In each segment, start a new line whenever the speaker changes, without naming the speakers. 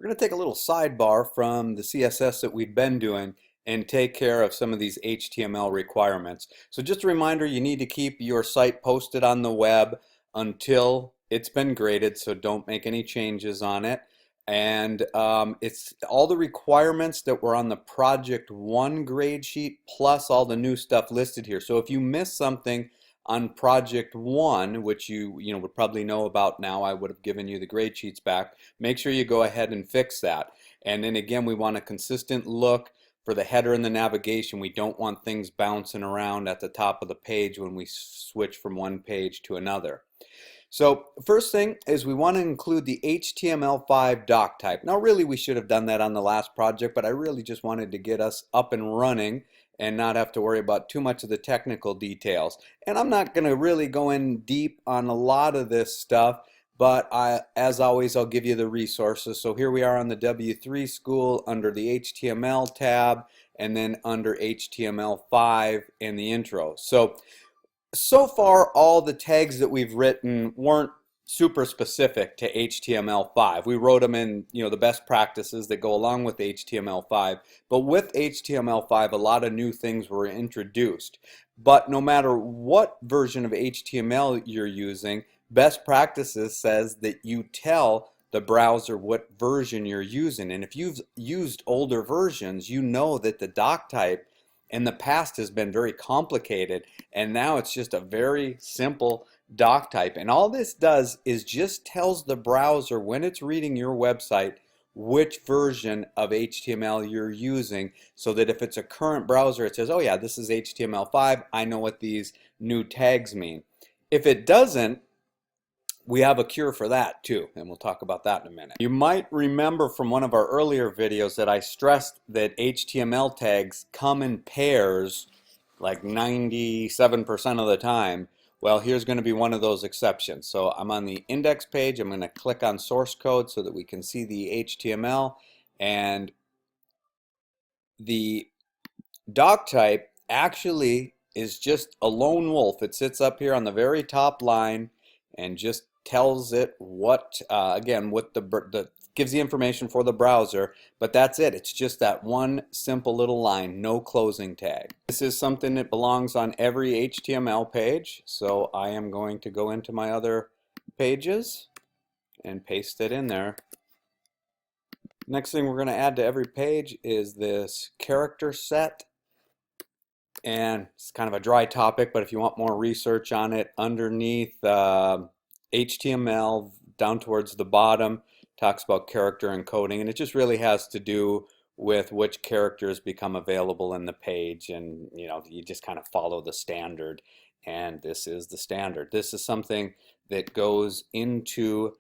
We're going to take a little sidebar from the CSS that we've been doing and take care of some of these HTML requirements. So just a reminder, you need to keep your site posted on the web until it's been graded, so don't make any changes on it. And it's all the requirements that were on the Project 1 grade sheet plus all the new stuff listed here. So if you miss something on Project 1, which you would probably know about now, I would have given you the grade sheets back, make sure you go ahead and fix that. And then again, we want a consistent look for the header and the navigation. We don't want things bouncing around at the top of the page when we switch from one page to another. So first thing is we want to include the HTML5 doc type. Now really we should have done that on the last project, but I really just wanted to get us up and running and not have to worry about too much of the technical details. And I'm not going to really go in deep on a lot of this stuff, but as always, I'll give you the resources. So here we are on the W3 School under the HTML tab, and then under HTML5 in the intro. So far, all the tags that we've written weren't super specific to HTML5. We wrote them in, the best practices that go along with HTML5. But with HTML5, a lot of new things were introduced. But no matter what version of HTML you're using, best practices says that you tell the browser what version you're using. And if you've used older versions, you know that the doc type in the past has been very complicated, and now it's just a very simple doc type. And all this does is just tells the browser when it's reading your website which version of HTML you're using, so that if it's a current browser, it says, oh yeah, this is HTML5, I know what these new tags mean. If it doesn't, we have a cure for that too, and we'll talk about that in a minute. You might remember from one of our earlier videos that I stressed that HTML tags come in pairs like 97% of the time. Well, here's going to be one of those exceptions. So I'm on the index page. I'm going to click on source code so that we can see the HTML, and the doc type actually is just a lone wolf. It sits up here on the very top line and just tells it what, again, what gives the information for the browser, but that's it. It's just that one simple little line, no closing tag. This is something that belongs on every HTML page, so I am going to go into my other pages and paste it in there. Next thing we're going to add to every page is this character set. And it's kind of a dry topic, but if you want more research on it, underneath HTML down towards the bottom talks about character encoding, and it just really has to do with which characters become available in the page, and you just kind of follow the standard, and this is the standard. This is something that goes into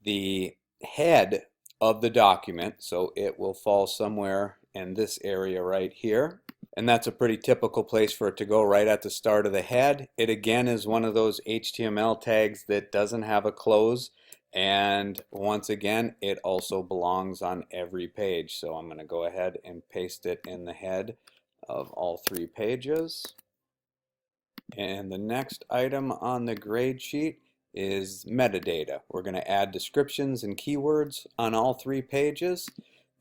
the head of the document, so it will fall somewhere in this area right here. And that's a pretty typical place for it to go, right at the start of the head. It again is one of those HTML tags that doesn't have a close, and once again it also belongs on every page. So I'm going to go ahead and paste it in the head of all three pages. And the next item on the grade sheet is metadata. We're going to add descriptions and keywords on all three pages.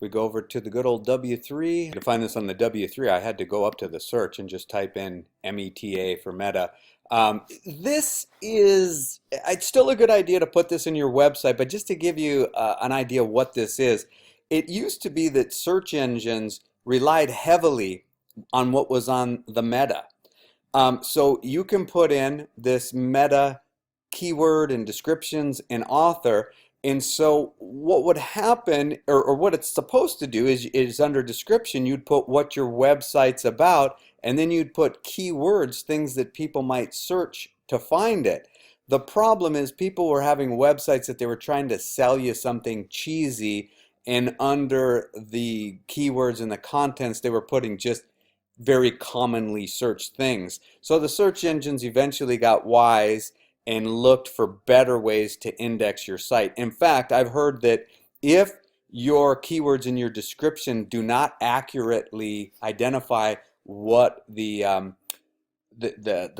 We go over to the good old W3. To find this on the W3, I had to go up to the search and just type in META for meta. It's still a good idea to put this in your website, but just to give you an idea of what this is, it used to be that search engines relied heavily on what was on the meta. So you can put in this meta keyword and descriptions and author. And so what would happen, or what it's supposed to do, is under description you'd put what your website's about, and then you'd put keywords, things that people might search to find it. The problem is people were having websites that they were trying to sell you something cheesy, and under the keywords and the contents they were putting just very commonly searched things. So the search engines eventually got wise and looked for better ways to index your site. In fact, I've heard that if your keywords in your description do not accurately identify what the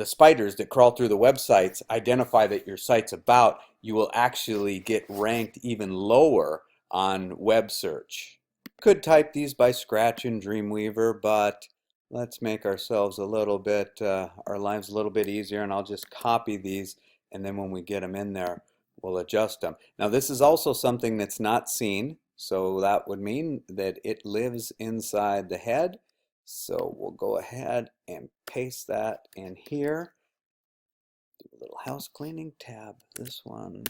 spiders that crawl through the websites identify that your site's about, you will actually get ranked even lower on web search. Could type these by scratch in Dreamweaver, but let's make ourselves a little bit, our lives a little bit easier, and I'll just copy these, and then when we get them in there, we'll adjust them. Now this is also something that's not seen, so that would mean that it lives inside the head. So we'll go ahead and paste that in here. Do a little house cleaning, tab this one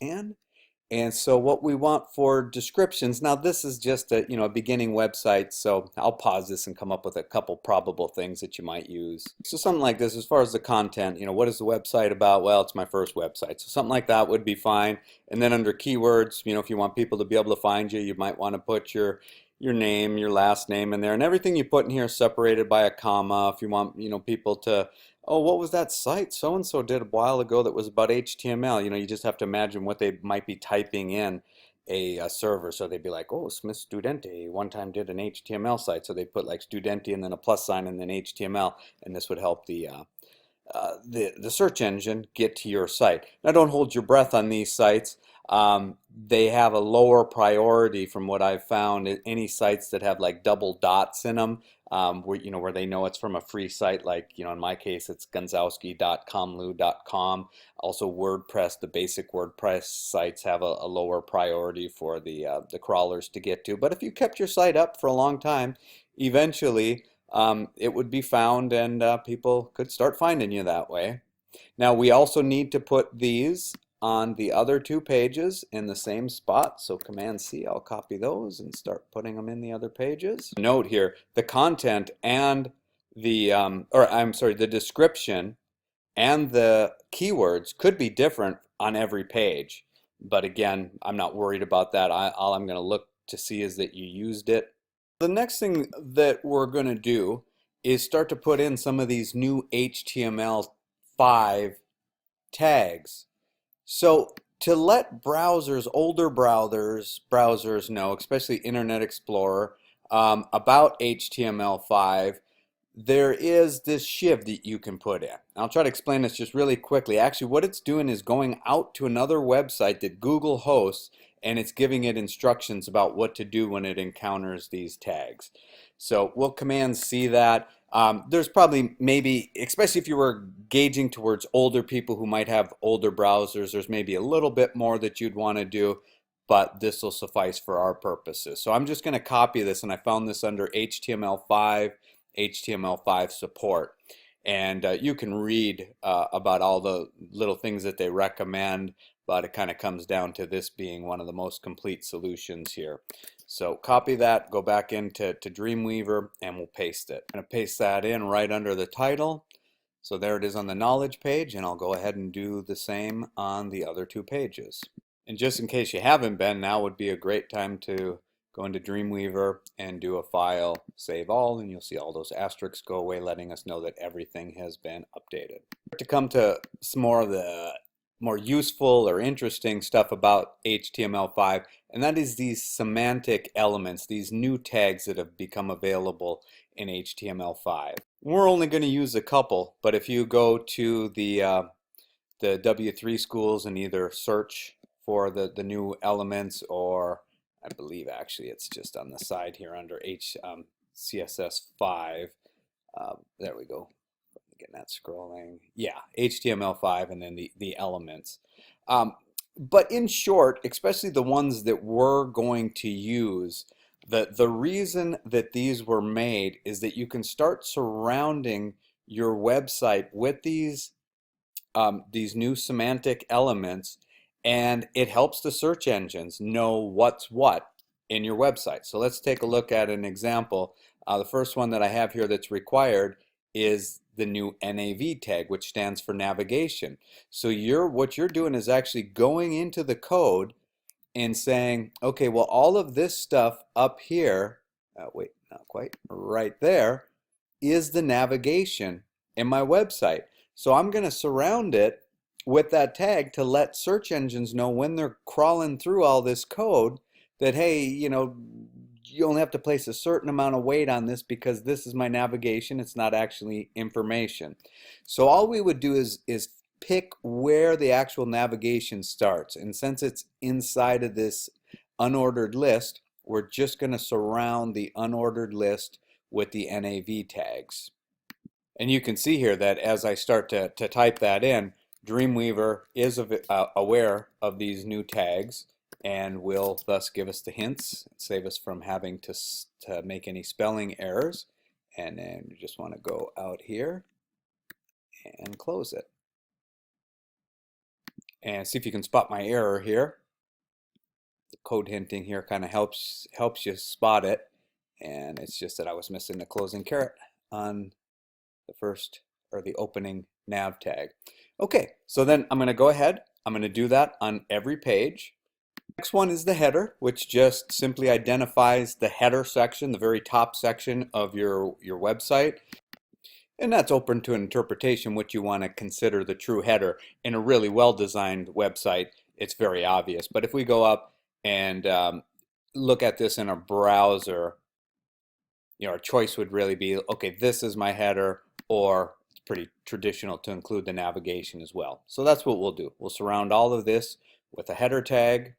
in. And so what we want for descriptions, now this is just a, a beginning website, so I'll pause this and come up with a couple probable things that you might use. So something like this, as far as the content, what is the website about? Well, it's my first website. So something like that would be fine. And then under keywords, if you want people to be able to find you, you might want to put your name, your last name in there, and everything you put in here is separated by a comma. If you want, people to, oh, what was that site so-and-so did a while ago that was about HTML? You just have to imagine what they might be typing in a server. So they'd be like, oh, Smith Studente one time did an HTML site. So they put like Studente and then a plus sign and then HTML, and this would help the search engine get to your site. Now don't hold your breath on these sites. They have a lower priority from what I've found. Any sites that have like double dots in them, where they know it's from a free site, like in my case it's gonzowski.comlu.com. Also WordPress, the basic WordPress sites have a lower priority for the crawlers to get to. But if you kept your site up for a long time, eventually it would be found, and people could start finding you that way. Now we also need to put these on the other two pages in the same spot. So Command C, I'll copy those and start putting them in the other pages. Note here, the content and the description and the keywords could be different on every page. But again, I'm not worried about that. All I'm going to look to see is that you used it. The next thing that we're going to do is start to put in some of these new HTML5 tags. So to let older browsers know, especially Internet Explorer, about HTML5, there is this shiv that you can put in. I'll try to explain this just really quickly. Actually, what it's doing is going out to another website that Google hosts, and it's giving it instructions about what to do when it encounters these tags. So we'll Command C that. There's probably maybe, especially if you were gauging towards older people who might have older browsers, there's maybe a little bit more that you'd want to do, but this will suffice for our purposes. So I'm just going to copy this, and I found this under HTML5 support. And you can read about all the little things that they recommend, but it kind of comes down to this being one of the most complete solutions here. So copy that, go back into Dreamweaver, and we'll paste it. I'm going to paste that in right under the title. So there it is on the knowledge page, and I'll go ahead and do the same on the other two pages. And just in case you haven't been, now would be a great time to go into Dreamweaver and do a file, save all, and you'll see all those asterisks go away, letting us know that everything has been updated. To come to some more of the more useful or interesting stuff about HTML5, and that is these semantic elements, these new tags that have become available in HTML5. We're only going to use a couple, but if you go to the W3 schools and either search for the new elements, or I believe actually it's just on the side here under CSS5. There we go. Getting that scrolling. Yeah, HTML5 and then the elements. But in short, especially the ones that we're going to use, the reason that these were made is that you can start surrounding your website with these new semantic elements, and it helps the search engines know what's what in your website. So let's take a look at an example. The first one that I have here that's required is the new NAV tag, which stands for navigation. So what you're doing is actually going into the code and saying, okay, well, all of this stuff up here, wait, not quite, right there, is the navigation in my website. So I'm going to surround it with that tag to let search engines know when they're crawling through all this code that, hey, you only have to place a certain amount of weight on this because this is my navigation. It's not actually information. So all we would do is pick where the actual navigation starts. And since it's inside of this unordered list, we're just going to surround the unordered list with the NAV tags. And you can see here that as I start to type that in, Dreamweaver is aware of these new tags and will thus give us the hints, save us from having to make any spelling errors. And then you just want to go out here and close it. And see if you can spot my error here. The code hinting here kind of helps you spot it. And it's just that I was missing the closing caret on the first or the opening nav tag. Okay, so then I'm going to go ahead. I'm going to do that on every page. Next one is the header, which just simply identifies the header section, the very top section of your website. And that's open to interpretation what you want to consider the true header. In a really well-designed website, it's very obvious. But if we go up and look at this in a browser, our choice would really be, okay, this is my header, or it's pretty traditional to include the navigation as well. So that's what we'll do. We'll surround all of this with a header tag.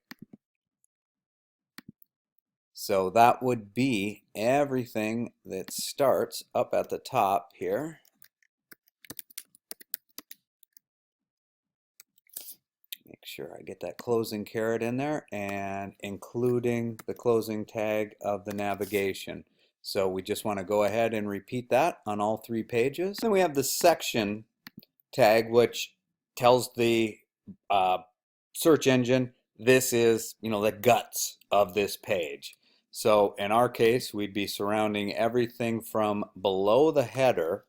So that would be everything that starts up at the top here. Make sure I get that closing caret in there, and including the closing tag of the navigation. So we just want to go ahead and repeat that on all 3 pages. Then we have the section tag, which tells the search engine this is, the guts of this page. So in our case, we'd be surrounding everything from below the header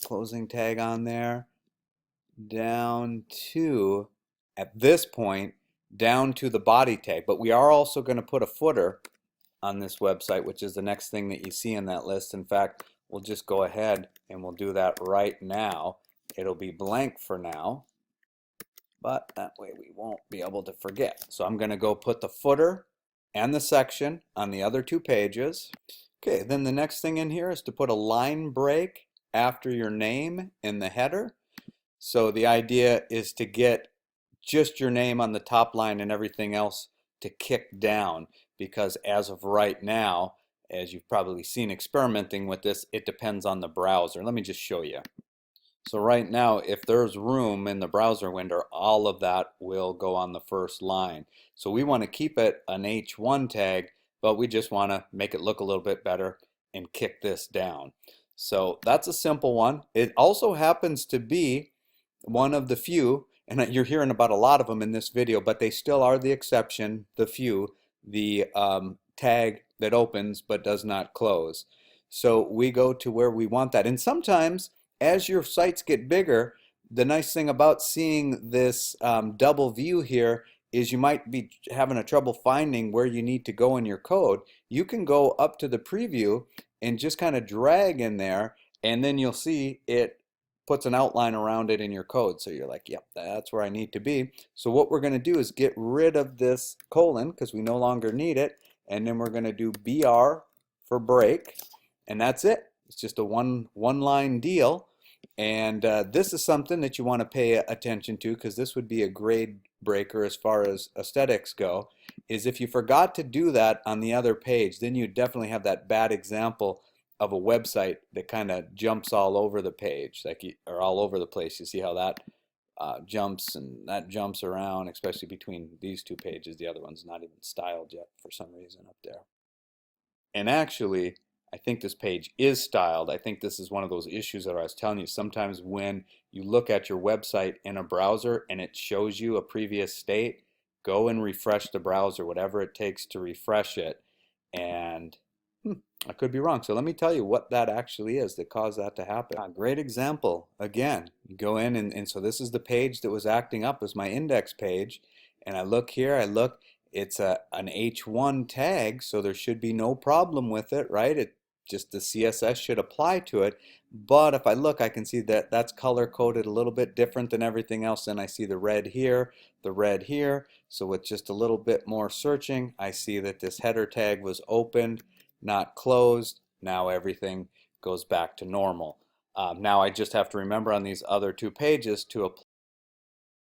closing tag on there, down to, at this point, down to the body tag. But we are also going to put a footer on this website, which is the next thing that you see in that list. In fact, we'll just go ahead and we'll do that right now. It'll be blank for now, but that way we won't be able to forget. So I'm going to go put the footer and the section on the other 2 pages. Okay, then the next thing in here is to put a line break after your name in the header. So the idea is to get just your name on the top line and everything else to kick down, because as of right now, as you've probably seen experimenting with this, it depends on the browser. Let me just show you. So right now, if there's room in the browser window, all of that will go on the first line. So we want to keep it an H1 tag, but we just want to make it look a little bit better and kick this down. So that's a simple one. It also happens to be one of the few, and you're hearing about a lot of them in this video, but they still are the exception, the few, the tag that opens but does not close. So we go to where we want that. And sometimes, as your sites get bigger, the nice thing about seeing this double view here is you might be having a trouble finding where you need to go in your code. You can go up to the preview and just kind of drag in there, and then you'll see it puts an outline around it in your code. So you're like, yep, that's where I need to be. So what we're going to do is get rid of this colon because we no longer need it, and then we're going to do BR for break, and that's it. It's just a one line deal. And this is something that you want to pay attention to, because this would be a grade breaker as far as aesthetics go, is if you forgot to do that on the other page, then you definitely have that bad example of a website that kind of jumps all over the page, or all over the place. You see how that jumps, and that jumps around, especially between these 2 pages. The other one's not even styled yet for some reason up there. And actually, I think this page is styled. I think this is one of those issues that I was telling you. Sometimes when you look at your website in a browser and it shows you a previous state, go and refresh the browser, whatever it takes to refresh it. And I could be wrong. So let me tell you what that actually is that caused that to happen. A great example. Again, you go in and so this is the page that was acting up as my index page. And I look here, it's an H1 tag, so there should be no problem with it, right? Just the CSS should apply to it. But if I look, I can see that that's color coded a little bit different than everything else. And I see the red here, the red here. So with just a little bit more searching, I see that this header tag was opened, not closed. Now everything goes back to normal. Now I just have to remember on these other two pages to apply